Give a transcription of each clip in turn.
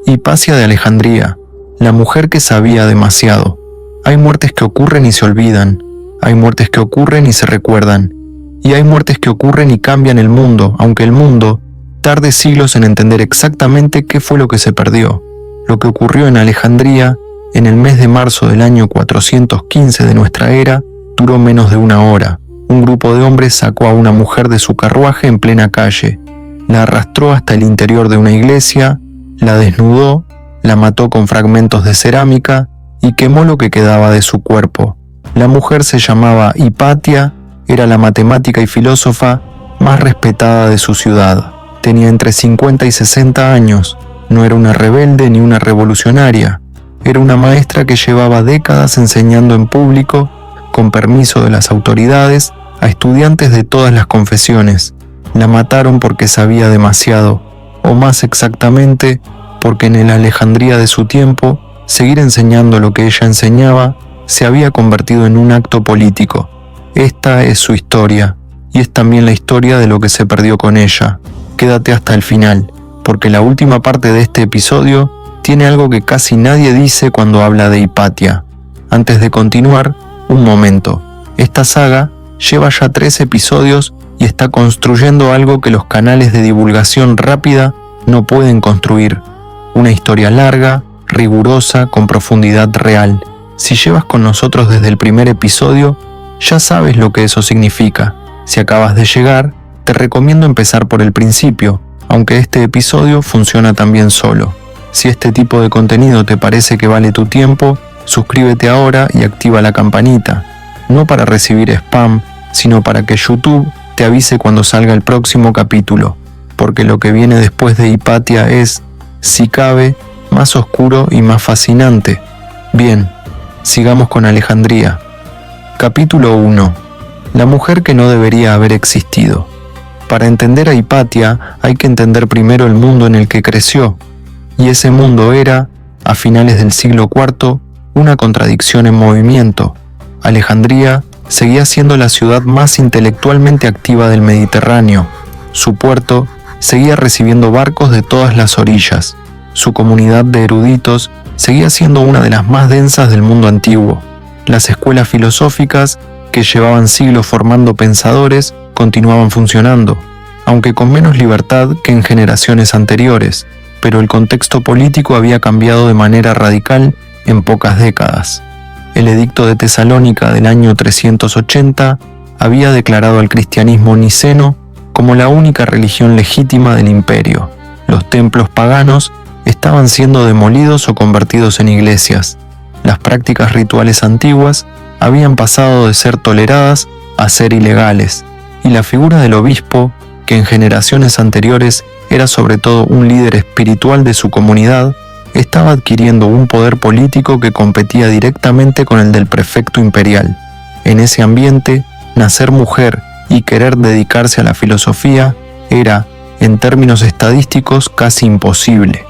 Hipatia de Alejandría, la mujer que sabía demasiado. Hay muertes que ocurren y se olvidan, hay muertes que ocurren y se recuerdan, y hay muertes que ocurren y cambian el mundo, aunque el mundo tarde siglos en entender exactamente qué fue lo que se perdió. Lo que ocurrió en Alejandría, en el mes de marzo del año 415 de nuestra era, duró menos de una hora. Un grupo de hombres sacó a una mujer de su carruaje en plena calle, la arrastró hasta el interior de una iglesia, la desnudó, la mató con fragmentos de cerámica y quemó lo que quedaba de su cuerpo. La mujer se llamaba Hipatia, era la matemática y filósofa más respetada de su ciudad. Tenía entre 50 y 60 años, no era una rebelde ni una revolucionaria, era una maestra que llevaba décadas enseñando en público, con permiso de las autoridades, a estudiantes de todas las confesiones. La mataron porque sabía demasiado, o más exactamente, porque en la Alejandría de su tiempo, seguir enseñando lo que ella enseñaba se había convertido en un acto político. Esta es su historia, y es también la historia de lo que se perdió con ella. Quédate hasta el final, porque la última parte de este episodio tiene algo que casi nadie dice cuando habla de Hipatia. Antes de continuar, un momento. Esta saga lleva ya 3 episodios y está construyendo algo que los canales de divulgación rápida no pueden construir. Una historia larga, rigurosa, con profundidad real. Si llevas con nosotros desde el primer episodio, ya sabes lo que eso significa. Si acabas de llegar, te recomiendo empezar por el principio, aunque este episodio funciona también solo. Si este tipo de contenido te parece que vale tu tiempo, suscríbete ahora y activa la campanita, no para recibir spam, sino para que YouTube te avise cuando salga el próximo capítulo, porque lo que viene después de Hipatia es, si cabe, más oscuro y más fascinante. Bien, sigamos con Alejandría. Capítulo 1. La mujer que no debería haber existido. Para entender a Hipatia hay que entender primero el mundo en el que creció, y ese mundo era, a finales del siglo IV, una contradicción en movimiento. Alejandría seguía siendo la ciudad más intelectualmente activa del Mediterráneo. Su puerto seguía recibiendo barcos de todas las orillas. Su comunidad de eruditos seguía siendo una de las más densas del mundo antiguo. Las escuelas filosóficas, que llevaban siglos formando pensadores, continuaban funcionando, aunque con menos libertad que en generaciones anteriores, pero el contexto político había cambiado de manera radical en pocas décadas. El edicto de Tesalónica del año 380 había declarado al cristianismo niceno como la única religión legítima del imperio. Los templos paganos estaban siendo demolidos o convertidos en iglesias. Las prácticas rituales antiguas habían pasado de ser toleradas a ser ilegales, y la figura del obispo, que en generaciones anteriores era sobre todo un líder espiritual de su comunidad, estaba adquiriendo un poder político que competía directamente con el del prefecto imperial. En ese ambiente, nacer mujer y querer dedicarse a la filosofía era, en términos estadísticos, casi imposible.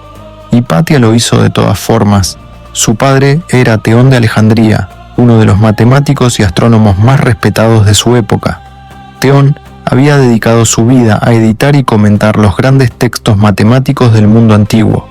Hipatia lo hizo de todas formas. Su padre era Teón de Alejandría, uno de los matemáticos y astrónomos más respetados de su época. Teón había dedicado su vida a editar y comentar los grandes textos matemáticos del mundo antiguo,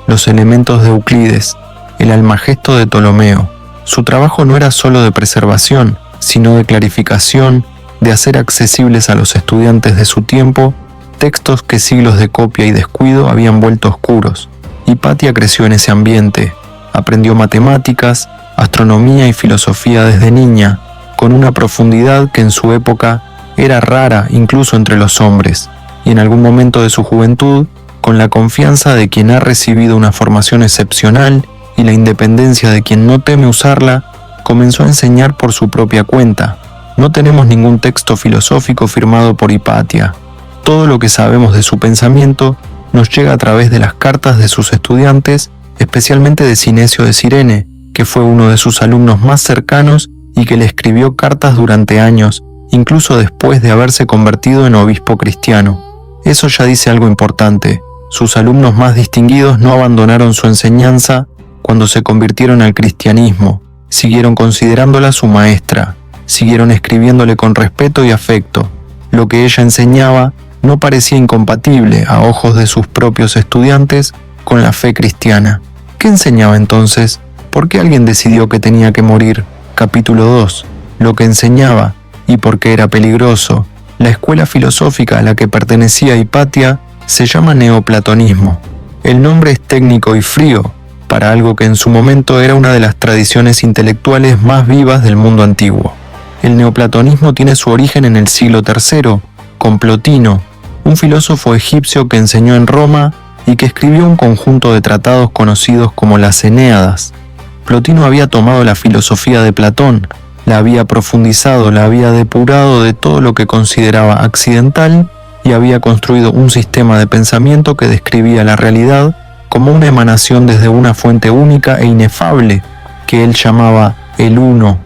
los elementos de Euclides, el Almagesto de Ptolomeo. Su trabajo no era solo de preservación, sino de clarificación, de hacer accesibles a los estudiantes de su tiempo textos que siglos de copia y descuido habían vuelto oscuros. Hipatia creció en ese ambiente, aprendió matemáticas, astronomía y filosofía desde niña, con una profundidad que en su época era rara incluso entre los hombres, y en algún momento de su juventud, con la confianza de quien ha recibido una formación excepcional y la independencia de quien no teme usarla, comenzó a enseñar por su propia cuenta. No tenemos ningún texto filosófico firmado por Hipatia. Todo lo que sabemos de su pensamiento nos llega a través de las cartas de sus estudiantes, especialmente de Sinesio de Cirene, que fue uno de sus alumnos más cercanos y que le escribió cartas durante años, incluso después de haberse convertido en obispo cristiano. Eso ya dice algo importante. Sus alumnos más distinguidos no abandonaron su enseñanza cuando se convirtieron al cristianismo, siguieron considerándola su maestra, siguieron escribiéndole con respeto y afecto. Lo que ella enseñaba no parecía incompatible a ojos de sus propios estudiantes con la fe cristiana. ¿Qué enseñaba entonces? ¿Por qué alguien decidió que tenía que morir? Capítulo 2. Lo que enseñaba y por qué era peligroso. La escuela filosófica a la que pertenecía Hipatia se llama neoplatonismo. El nombre es técnico y frío para algo que en su momento era una de las tradiciones intelectuales más vivas del mundo antiguo. El neoplatonismo tiene su origen en el siglo III, con Plotino, un filósofo egipcio que enseñó en Roma y que escribió un conjunto de tratados conocidos como las Enéadas. Plotino había tomado la filosofía de Platón, la había profundizado, la había depurado de todo lo que consideraba accidental y había construido un sistema de pensamiento que describía la realidad como una emanación desde una fuente única e inefable, que él llamaba el Uno,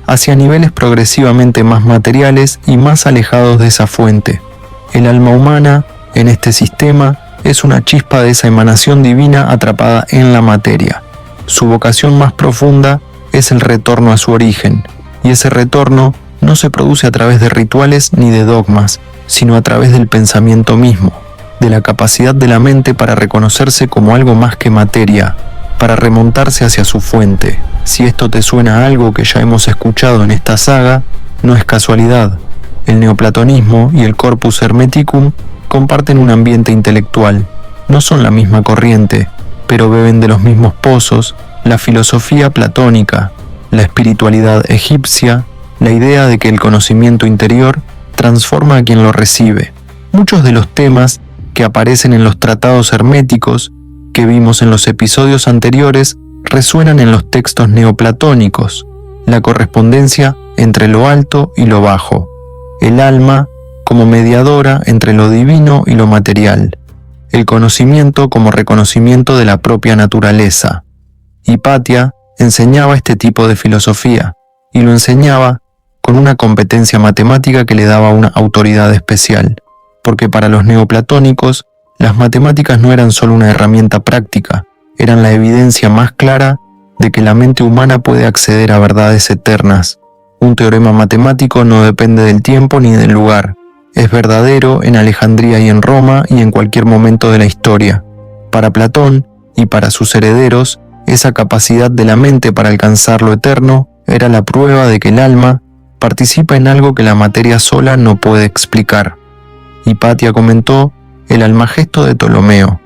hacia niveles progresivamente más materiales y más alejados de esa fuente. El alma humana, en este sistema, es una chispa de esa emanación divina atrapada en la materia. Su vocación más profunda es el retorno a su origen, y ese retorno no se produce a través de rituales ni de dogmas, sino a través del pensamiento mismo, de la capacidad de la mente para reconocerse como algo más que materia, para remontarse hacia su fuente. Si esto te suena a algo que ya hemos escuchado en esta saga, no es casualidad. El neoplatonismo y el Corpus Hermeticum comparten un ambiente intelectual. No son la misma corriente, pero beben de los mismos pozos, la filosofía platónica, la espiritualidad egipcia, la idea de que el conocimiento interior transforma a quien lo recibe. Muchos de los temas que aparecen en los tratados herméticos que vimos en los episodios anteriores resuenan en los textos neoplatónicos, la correspondencia entre lo alto y lo bajo, el alma como mediadora entre lo divino y lo material, el conocimiento como reconocimiento de la propia naturaleza. Hipatia enseñaba este tipo de filosofía, y lo enseñaba con una competencia matemática que le daba una autoridad especial, porque para los neoplatónicos, las matemáticas no eran solo una herramienta práctica, eran la evidencia más clara de que la mente humana puede acceder a verdades eternas. Un teorema matemático no depende del tiempo ni del lugar. Es verdadero en Alejandría y en Roma y en cualquier momento de la historia. Para Platón y para sus herederos, esa capacidad de la mente para alcanzar lo eterno era la prueba de que el alma participa en algo que la materia sola no puede explicar. Hipatia comentó el Almagesto de Ptolomeo,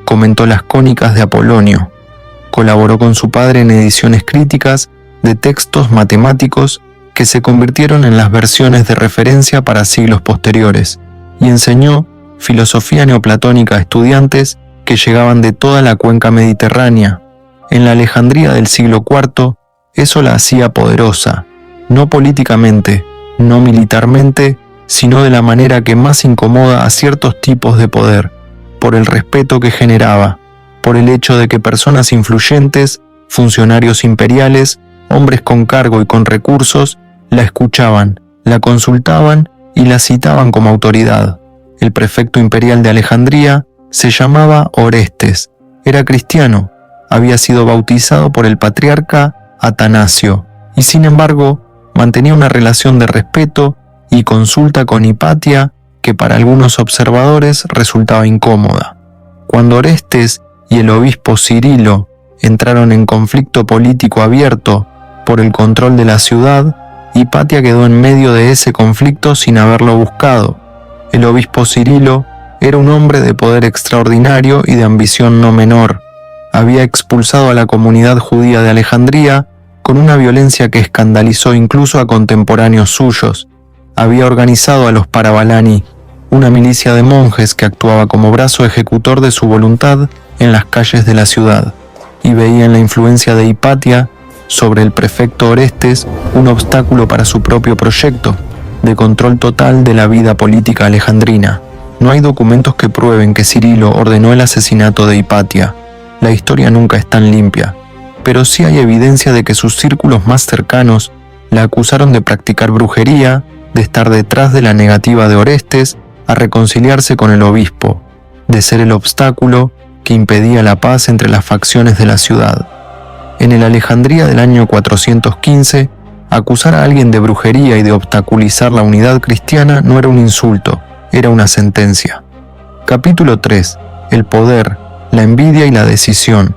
comentó las Cónicas de Apolonio, colaboró con su padre en ediciones críticas de textos matemáticos que se convirtieron en las versiones de referencia para siglos posteriores, y enseñó filosofía neoplatónica a estudiantes que llegaban de toda la cuenca mediterránea. En la Alejandría del siglo IV, eso la hacía poderosa, no políticamente, no militarmente, sino de la manera que más incomoda a ciertos tipos de poder, por el respeto que generaba, por el hecho de que personas influyentes, funcionarios imperiales, hombres con cargo y con recursos, la escuchaban, la consultaban y la citaban como autoridad. El prefecto imperial de Alejandría se llamaba Orestes, era cristiano, había sido bautizado por el patriarca Atanasio, y sin embargo mantenía una relación de respeto y consulta con Hipatia que para algunos observadores resultaba incómoda. Cuando Orestes y el obispo Cirilo entraron en conflicto político abierto por el control de la ciudad, Hipatia quedó en medio de ese conflicto sin haberlo buscado. El obispo Cirilo era un hombre de poder extraordinario y de ambición no menor. Había expulsado a la comunidad judía de Alejandría con una violencia que escandalizó incluso a contemporáneos suyos. Había organizado a los Parabalani, una milicia de monjes que actuaba como brazo ejecutor de su voluntad en las calles de la ciudad, y veía en la influencia de Hipatia sobre el prefecto Orestes un obstáculo para su propio proyecto de control total de la vida política alejandrina. No hay documentos que prueben que Cirilo ordenó el asesinato de Hipatia. La historia nunca es tan limpia, pero sí hay evidencia de que sus círculos más cercanos la acusaron de practicar brujería, de estar detrás de la negativa de Orestes a reconciliarse con el obispo, de ser el obstáculo que impedía la paz entre las facciones de la ciudad. En el Alejandría del año 415, acusar a alguien de brujería y de obstaculizar la unidad cristiana no era un insulto, era una sentencia. Capítulo 3. El poder, la envidia y la decisión.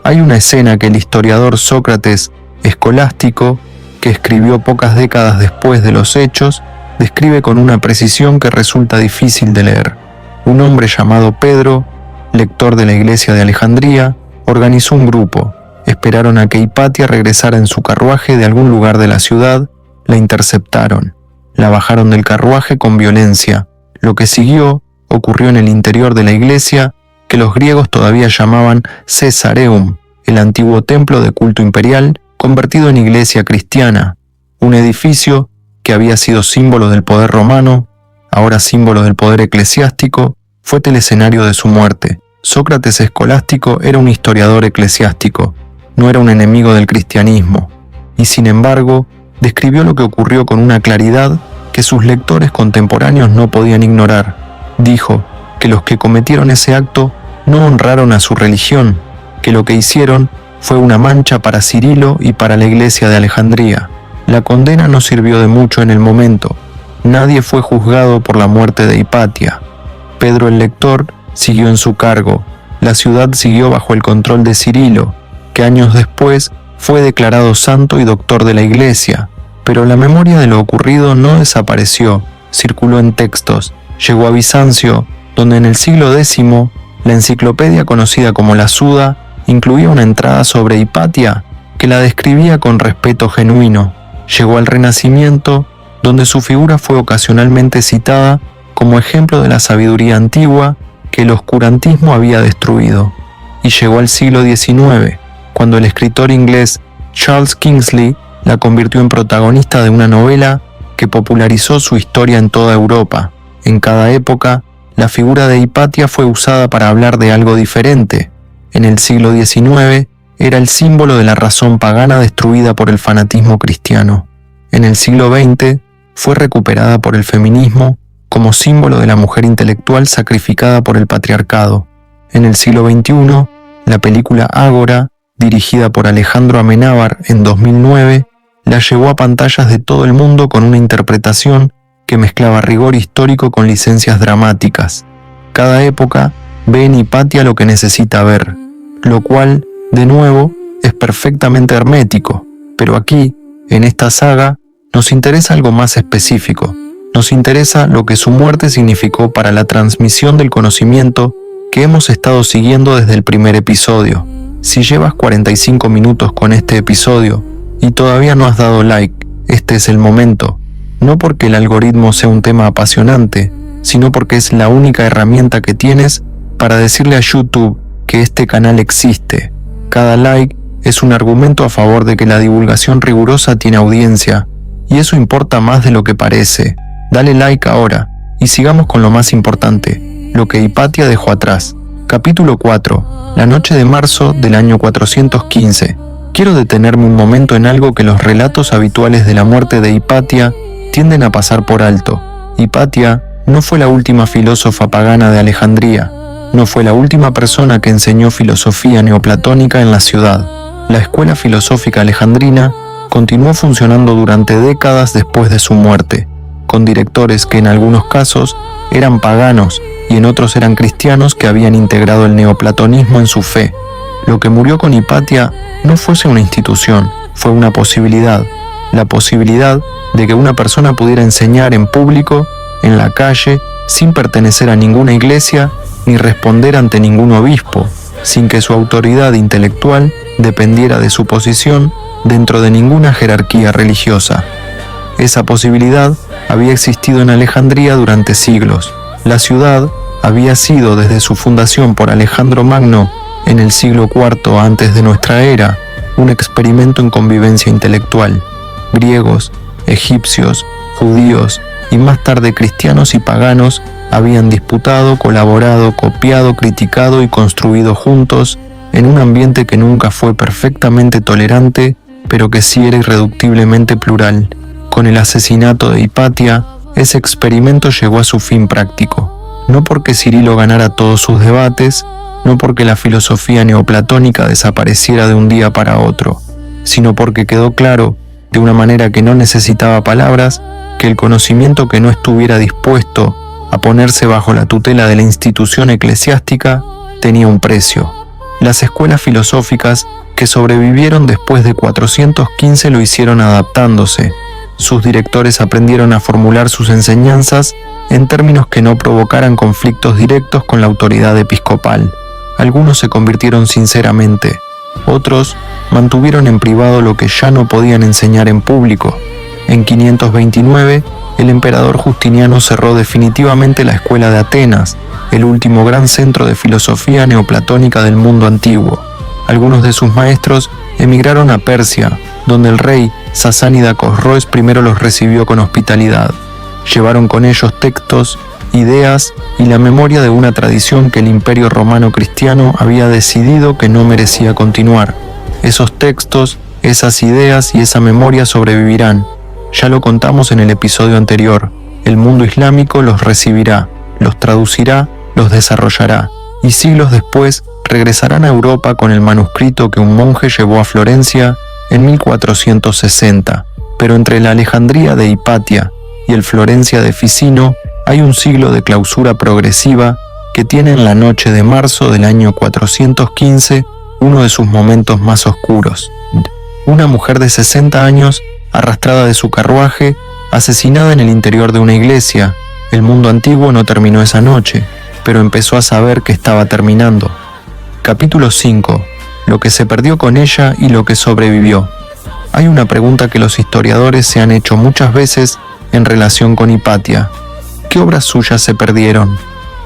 Hay una escena que el historiador Sócrates Escolástico, que escribió pocas décadas después de los hechos, describe con una precisión que resulta difícil de leer. Un hombre llamado Pedro, lector de la iglesia de Alejandría, organizó un grupo. Esperaron a que Hipatia regresara en su carruaje de algún lugar de la ciudad, la interceptaron, la bajaron del carruaje con violencia. Lo que siguió ocurrió en el interior de la iglesia, que los griegos todavía llamaban Caesareum, el antiguo templo de culto imperial, convertido en iglesia cristiana, un edificio que había sido símbolo del poder romano, ahora símbolo del poder eclesiástico, fue telescenario de su muerte. Sócrates Escolástico era un historiador eclesiástico, no era un enemigo del cristianismo, y sin embargo, describió lo que ocurrió con una claridad que sus lectores contemporáneos no podían ignorar. Dijo que los que cometieron ese acto no honraron a su religión, que lo que hicieron fue una mancha para Cirilo y para la iglesia de Alejandría. La condena no sirvió de mucho en el momento. Nadie fue juzgado por la muerte de Hipatia. Pedro el lector siguió en su cargo. La ciudad siguió bajo el control de Cirilo, que años después fue declarado santo y doctor de la iglesia. Pero la memoria de lo ocurrido no desapareció, circuló en textos, llegó a Bizancio, donde en el siglo X la enciclopedia conocida como la Suda incluía una entrada sobre Hipatia que la describía con respeto genuino. Llegó al Renacimiento, donde su figura fue ocasionalmente citada como ejemplo de la sabiduría antigua que el oscurantismo había destruido. Y llegó al siglo XIX, cuando el escritor inglés Charles Kingsley la convirtió en protagonista de una novela que popularizó su historia en toda Europa. En cada época, la figura de Hipatia fue usada para hablar de algo diferente. En el siglo XIX era el símbolo de la razón pagana destruida por el fanatismo cristiano. En el siglo XX fue recuperada por el feminismo como símbolo de la mujer intelectual sacrificada por el patriarcado. En el siglo XXI, la película Ágora, dirigida por Alejandro Amenábar en 2009, la llevó a pantallas de todo el mundo con una interpretación que mezclaba rigor histórico con licencias dramáticas. Cada época ve en Hipatia lo que necesita ver, lo cual, de nuevo, es perfectamente hermético, pero aquí, en esta saga, nos interesa algo más específico. Nos interesa lo que su muerte significó para la transmisión del conocimiento que hemos estado siguiendo desde el primer episodio. Si llevas 45 minutos con este episodio y todavía no has dado like, este es el momento. No porque el algoritmo sea un tema apasionante, sino porque es la única herramienta que tienes para decirle a YouTube que este canal existe. Cada like es un argumento a favor de que la divulgación rigurosa tiene audiencia, y eso importa más de lo que parece. Dale like ahora, y sigamos con lo más importante, lo que Hipatia dejó atrás. Capítulo 4. La noche de marzo del año 415. Quiero detenerme un momento en algo que los relatos habituales de la muerte de Hipatia tienden a pasar por alto. Hipatia no fue la última filósofa pagana de Alejandría, no fue la última persona que enseñó filosofía neoplatónica en la ciudad. La escuela filosófica alejandrina continuó funcionando durante décadas después de su muerte, con directores que en algunos casos eran paganos y en otros eran cristianos que habían integrado el neoplatonismo en su fe. Lo que murió con Hipatia no fuese una institución, fue una posibilidad, la posibilidad de que una persona pudiera enseñar en público, en la calle, sin pertenecer a ninguna iglesia ni responder ante ningún obispo, sin que su autoridad intelectual dependiera de su posición dentro de ninguna jerarquía religiosa. Esa posibilidad había existido en Alejandría durante siglos. La ciudad había sido desde su fundación por Alejandro Magno en el siglo IV antes de nuestra era un experimento en convivencia intelectual. Griegos, egipcios, judíos y más tarde cristianos y paganos habían disputado, colaborado, copiado, criticado y construido juntos en un ambiente que nunca fue perfectamente tolerante, pero que sí era irreductiblemente plural. Con el asesinato de Hipatia, ese experimento llegó a su fin práctico, no porque Cirilo ganara todos sus debates, no porque la filosofía neoplatónica desapareciera de un día para otro, sino porque quedó claro, de una manera que no necesitaba palabras, que el conocimiento que no estuviera dispuesto a ponerse bajo la tutela de la institución eclesiástica tenía un precio. Las escuelas filosóficas que sobrevivieron después de 415 lo hicieron adaptándose. Sus directores aprendieron a formular sus enseñanzas en términos que no provocaran conflictos directos con la autoridad episcopal. Algunos se convirtieron sinceramente, otros mantuvieron en privado lo que ya no podían enseñar en público. En 529, el emperador Justiniano cerró definitivamente la escuela de Atenas, el último gran centro de filosofía neoplatónica del mundo antiguo. Algunos de sus maestros emigraron a Persia, donde el rey sasánida Cosroes primero los recibió con hospitalidad. Llevaron con ellos textos, ideas y la memoria de una tradición que el Imperio Romano Cristiano había decidido que no merecía continuar. Esos textos, esas ideas y esa memoria sobrevivirán. Ya lo contamos en el episodio anterior. El mundo islámico los recibirá, los traducirá, los desarrollará, y siglos después regresarán a Europa con el manuscrito que un monje llevó a Florencia en 1460. Pero entre la Alejandría de Hipatia y el Florencia de Ficino hay un siglo de clausura progresiva que tiene en la noche de marzo del año 415 uno de sus momentos más oscuros. Una mujer de 60 años, arrastrada de su carruaje, asesinada en el interior de una iglesia. El mundo antiguo no terminó esa noche, pero empezó a saber que estaba terminando. Capítulo 5. Lo que se perdió con ella y lo que sobrevivió. Hay una pregunta que los historiadores se han hecho muchas veces en relación con Hipatia. ¿Qué obras suyas se perdieron?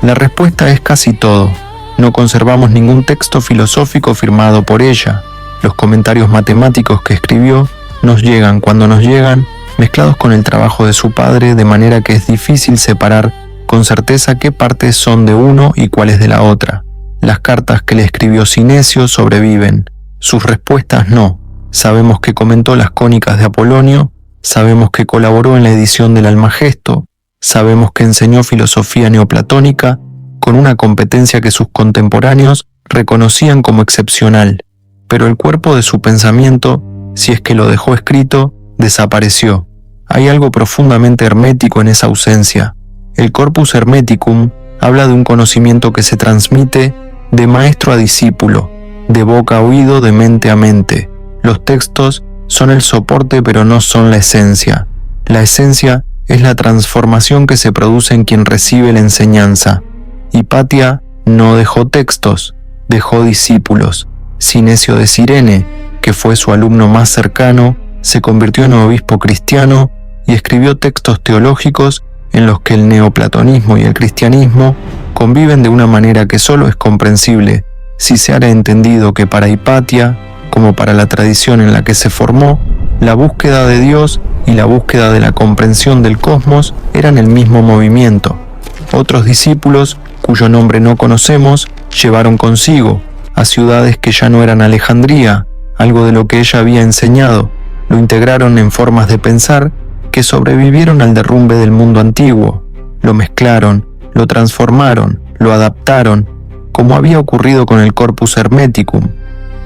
La respuesta es casi todo. No conservamos ningún texto filosófico firmado por ella. Los comentarios matemáticos que escribió nos llegan cuando nos llegan, mezclados con el trabajo de su padre, de manera que es difícil separar con certeza qué partes son de uno y cuáles de la otra. Las cartas que le escribió Sinesio sobreviven, sus respuestas no. Sabemos que comentó las cónicas de Apolonio, sabemos que colaboró en la edición del Almagesto, sabemos que enseñó filosofía neoplatónica con una competencia que sus contemporáneos reconocían como excepcional, pero el cuerpo de su pensamiento, si es que lo dejó escrito, desapareció. Hay algo profundamente hermético en esa ausencia. El corpus hermeticum habla de un conocimiento que se transmite de maestro a discípulo, de boca a oído, de mente a mente. Los textos son el soporte pero no son la esencia. La esencia es la transformación que se produce en quien recibe la enseñanza. Hipatia no dejó textos, dejó discípulos. Sinesio de Cirene, que fue su alumno más cercano, se convirtió en obispo cristiano y escribió textos teológicos en los que el neoplatonismo y el cristianismo conviven de una manera que solo es comprensible si se hará entendido que para Hipatia, como para la tradición en la que se formó, la búsqueda de Dios y la búsqueda de la comprensión del cosmos eran el mismo movimiento. Otros discípulos, cuyo nombre no conocemos, llevaron consigo a ciudades que ya no eran Alejandría, algo de lo que ella había enseñado, lo integraron en formas de pensar que sobrevivieron al derrumbe del mundo antiguo, lo mezclaron, lo transformaron, lo adaptaron, como había ocurrido con el Corpus Hermeticum,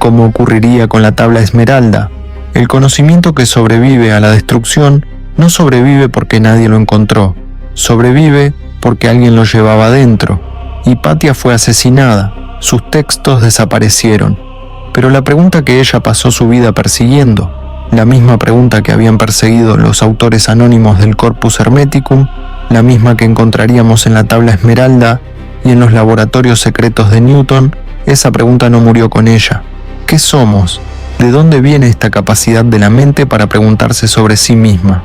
como ocurriría con la tabla esmeralda. El conocimiento que sobrevive a la destrucción no sobrevive porque nadie lo encontró, sobrevive porque alguien lo llevaba dentro. Hipatia fue asesinada, sus textos desaparecieron, pero la pregunta que ella pasó su vida persiguiendo, la misma pregunta que habían perseguido los autores anónimos del Corpus Hermeticum, la misma que encontraríamos en la tabla esmeralda y en los laboratorios secretos de Newton, esa pregunta no murió con ella. ¿Qué somos? ¿De dónde viene esta capacidad de la mente para preguntarse sobre sí misma?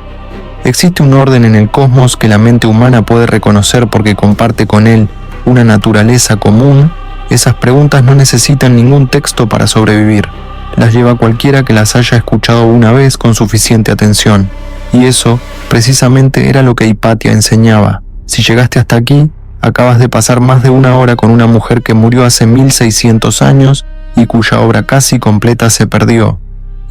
¿Existe un orden en el cosmos que la mente humana puede reconocer porque comparte con él una naturaleza común? Esas preguntas no necesitan ningún texto para sobrevivir. Las lleva cualquiera que las haya escuchado una vez con suficiente atención. Y eso, precisamente, era lo que Hipatia enseñaba. Si llegaste hasta aquí, acabas de pasar más de una hora con una mujer que murió hace 1600 años y cuya obra casi completa se perdió.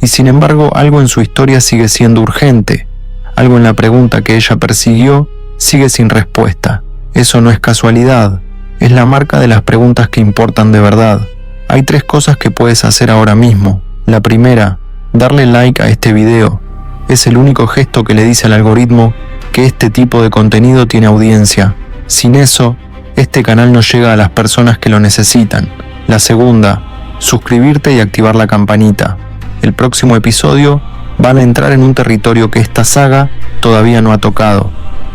Y sin embargo, algo en su historia sigue siendo urgente. Algo en la pregunta que ella persiguió sigue sin respuesta. Eso no es casualidad. Es la marca de las preguntas que importan de verdad. Hay 3 cosas que puedes hacer ahora mismo. La primera, darle like a este video. Es el único gesto que le dice al algoritmo que este tipo de contenido tiene audiencia. Sin eso, este este canal no llega a las personas que lo necesitan. La segunda, suscribirte y activar la campanita. El próximo episodio van a entrar en un territorio que esta saga todavía no ha tocado,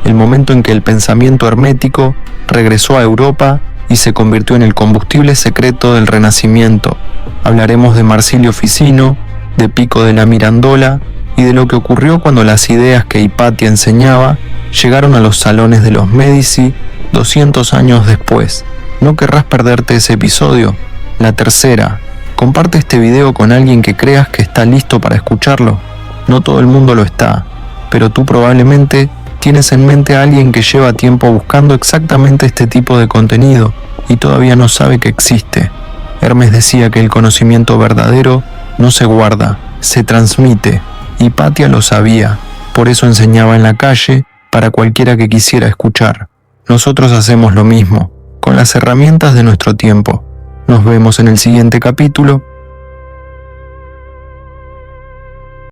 el momento en que el pensamiento hermético regresó a Europa y se convirtió en el combustible secreto del Renacimiento. Hablaremos de Marsilio Ficino, de Pico della Mirandola y de lo que ocurrió cuando las ideas que Hipatia enseñaba llegaron a los salones de los Médici 200 años después. ¿No querrás perderte ese episodio? La tercera, comparte este video con alguien que creas que está listo para escucharlo. No todo el mundo lo está, pero tú probablemente tienes en mente a alguien que lleva tiempo buscando exactamente este tipo de contenido y todavía no sabe que existe. Hermes decía que el conocimiento verdadero no se guarda, se transmite. Hipatia lo sabía, por eso enseñaba en la calle para cualquiera que quisiera escuchar. Nosotros hacemos lo mismo, con las herramientas de nuestro tiempo. Nos vemos en el siguiente capítulo